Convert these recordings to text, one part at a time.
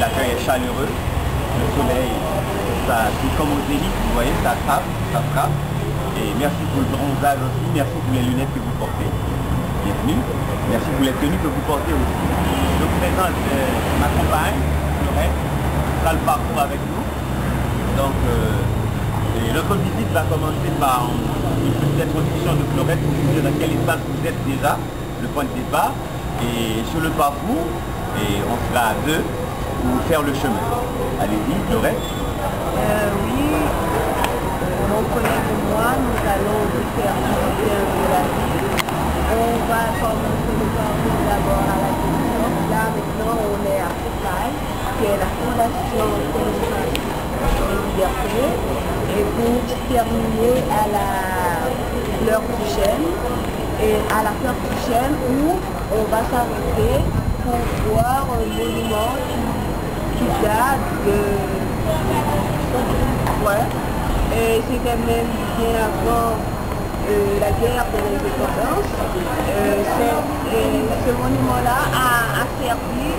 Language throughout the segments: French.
l'accueil est chaleureux, le soleil, c'est comme aux élites, vous voyez, ça frappe. Et merci pour le bronzage aussi, merci pour les lunettes que vous portez. Bienvenue. Merci pour les tenues que vous portez aussi. Je vous présente ma compagne, Florette, qui fera le parcours avec nous. Donc, notre visite va commencer par une petite introduction de Florette pour vous dire dans quel espace vous êtes déjà, le point de départ. Et sur le parcours, on sera à deux pour faire le chemin. Allez-y, Florette. Oui, mon collègue et moi, nous allons faire un de la ville. On va commencer le parcours d'abord à la Télévision. Là, maintenant, on est à Focal, qui est la Fondation Télévision et Liberté. Et pour terminer à la Fleur du Chêne, et à la Fleur du Chêne où on va s'arrêter pour voir un monument qui date de... Ouais. Et c'était même bien avant la guerre de l'indépendance. Ce monument-là a servi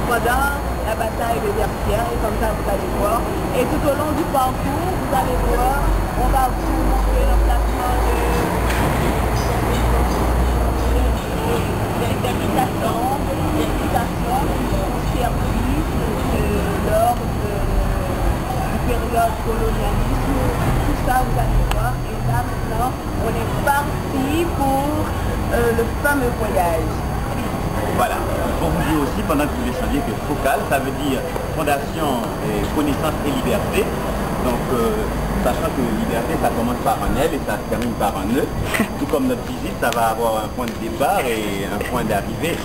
pendant la bataille de Versailles, et comme ça vous allez voir. Et tout au long du parcours, vous allez voir, on va vous montrer l'emplacement des citations qui ont servi lors de période colonialisme, tout ça vous allez voir. Et là maintenant on est parti pour le fameux voyage. Voilà, pour vous dire aussi pendant que vous descendiez que Focal, ça veut dire Fondation Connaissance et Liberté. Donc sachant que liberté ça commence par un L et ça se termine par un E. Tout comme notre visite, ça va avoir un point de départ et un point d'arrivée.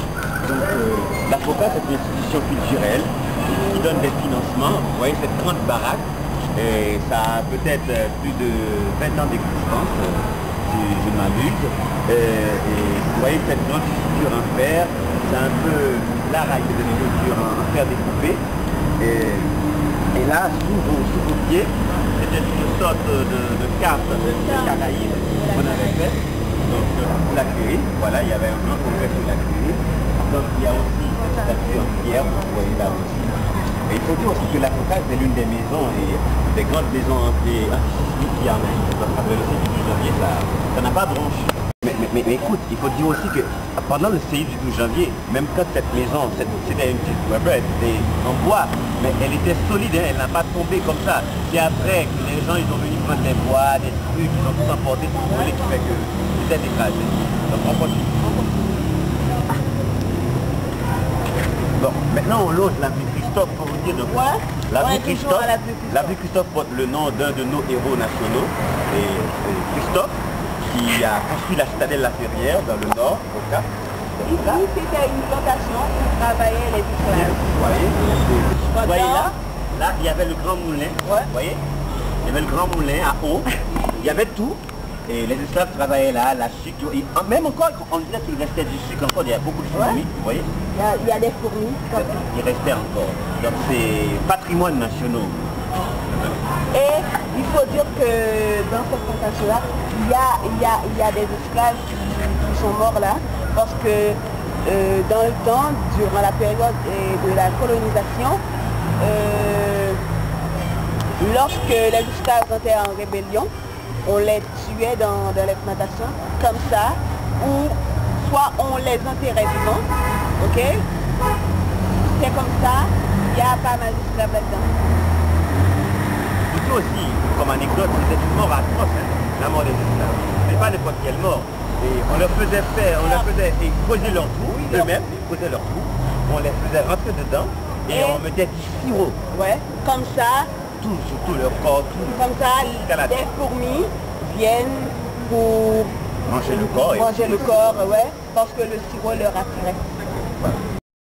Donc la Focal c'est une institution culturelle qui donne des financements. Vous voyez cette grande baraque, et ça a peut-être plus de 20 ans d'existence, si je ne m'abuse. Et vous voyez cette grande structure en fer, c'est un peu la raille de l'écriture en fer découpé. Et là, sous vos pieds, c'était une sorte de carte des Caraïbes qu'on avait faite. Donc pour l'accueillir, voilà, il y avait un grand congrès pour l'accueillir. Donc il y a aussi cette statue en pierre, vous voyez là aussi. Et il faut dire aussi que la Focal, c'est l'une des maisons, et des grandes maisons antisismiques qui en a. Ça se rappelle aussi du 12 janvier, ça n'a pas de branche. Mais écoute, il faut dire aussi que pendant le séisme du 12 janvier, même quand cette maison, c'était une petite elle était en bois, mais elle était solide, hein, elle n'a pas tombé comme ça. C'est après que les gens ils ont venu prendre des bois, des trucs, ils ont tout emporté, tout brûlé, qui fait que c'était écrasé. Donc on continue. Bon, maintenant on longe l'avenue Christophe pour vous dire de quoi. L'avenue Christophe porte le nom d'un de nos héros nationaux, et Christophe, qui a construit la citadelle La Ferrière dans le nord, au Cap. Ici, c'était une plantation où travaillaient les esclaves. Vous voyez là, il y avait le grand moulin, vous voyez. Il y avait le grand moulin à eau, il y avait tout. Et les esclaves travaillaient là, la sucre, même encore, on disait qu'il restait du sucre encore, il y a beaucoup de fourmis, vous voyez. Il y a des fourmis. Il restait encore. Donc c'est patrimoine national. Et il faut dire que dans cette plantation-là, il y a des esclaves qui sont morts là, parce que dans le temps, durant la période de la colonisation, lorsque les esclaves entraient en rébellion, on les tuait dans les plantations, comme ça, ou soit on les enterrait vivants, ok? C'est comme ça, il y a pas mal d'esclaves là-dedans. Aussi, comme anecdote, c'était une mort atroce, hein, la mort des esclaves. Mais pas n'importe quelle mort. Et on leur faisait faire, on leur faisait creuser leur trou, eux-mêmes, ils creusaient leur trou, on les faisait rentrer dedans et on mettait du sirop. Ouais, comme ça. Tout, sur tout leur corps, tout. Comme ça, des fourmis viennent pour manger le corps. Manger le corps, ouais, parce que le sirop leur attirait.